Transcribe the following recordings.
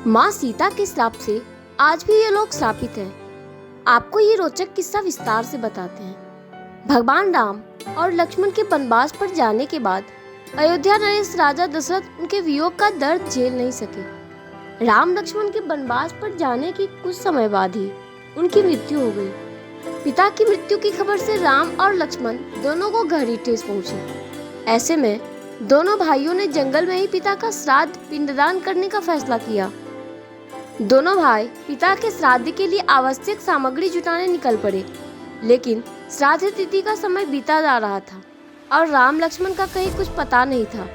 माँ सीता के श्राप से आज भी ये लोग श्रापित हैं। आपको ये रोचक किस्सा विस्तार से बताते हैं। भगवान राम और लक्ष्मण के वनवास पर जाने के बाद अयोध्या नरेश राजा दशरथ उनके वियोग का दर्द झेल नहीं सके। राम लक्ष्मण के वनवास पर जाने के कुछ समय बाद ही उनकी मृत्यु हो गई। पिता की मृत्यु की खबर से राम और लक्ष्मण दोनों को गहरी ठेस पहुंची। ऐसे में दोनों भाइयों ने जंगल में ही पिता का श्राद्ध पिंडदान करने का फैसला किया। दोनों भाई पिता के श्राद्ध के लिए आवश्यक सामग्री जुटाने निकल पड़े, लेकिन श्राद्ध तिथि का समय बीता जा रहा था और राम लक्ष्मण का कहीं कुछ पता नहीं था।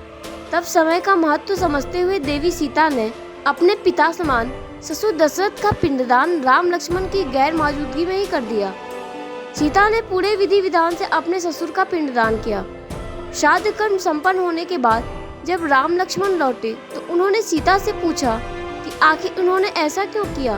तब समय का महत्व समझते हुए देवी सीता ने अपने पिता समान ससुर दशरथ का पिंडदान राम लक्ष्मण की गैर मौजूदगी में ही कर दिया। सीता ने पूरे विधि विधान से अपने ससुर का पिंडदान किया। श्राद्ध कर्म संपन्न होने के बाद जब राम लक्ष्मण लौटे तो उन्होंने सीता से पूछा कि आखिर उन्होंने ऐसा क्यों किया।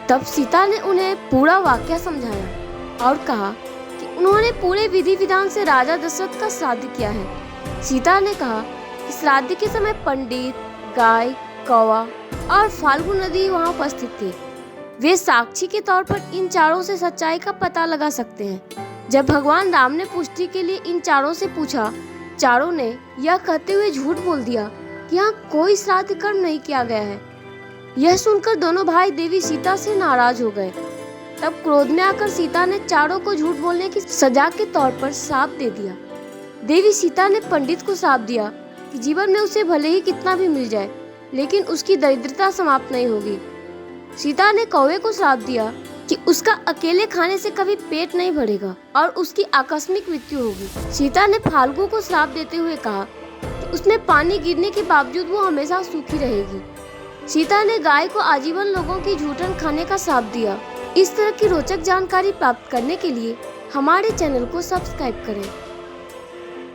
तब सीता ने उन्हें पूरा वाकया समझाया और कहा कि उन्होंने पूरे विधि विधान से राजा दशरथ का श्राद्ध किया है। सीता ने कहा कि श्राद्ध के समय पंडित, गाय, कौवा और फाल्गु नदी वहां उपस्थित थे। वे साक्षी के तौर पर इन चारों से सच्चाई का पता लगा सकते हैं। जब भगवान राम ने पुष्टि के लिए इन चारों से पूछा, चारों ने यह कहते हुए झूठ बोल दिया कि यहाँ कोई श्राद्ध कर्म नहीं किया गया है। यह सुनकर दोनों भाई देवी सीता से नाराज हो गए। तब क्रोध में आकर सीता ने चारों को झूठ बोलने की सजा के तौर पर श्राप दे दिया। देवी सीता ने पंडित को श्राप दिया कि जीवन में उसे भले ही कितना भी मिल जाए, लेकिन उसकी दरिद्रता समाप्त नहीं होगी। सीता ने कौवे को श्राप दिया कि उसका अकेले खाने से कभी पेट नहीं भरेगा और उसकी आकस्मिक मृत्यु होगी। सीता ने फाल्गु को श्राप देते हुए कहा कि उसमें पानी गिरने के बावजूद वो हमेशा सूखी रहेगी। सीता ने गाय को आजीवन लोगों की जूठन खाने का श्राप दिया। इस तरह की रोचक जानकारी प्राप्त करने के लिए हमारे चैनल को सब्सक्राइब करें।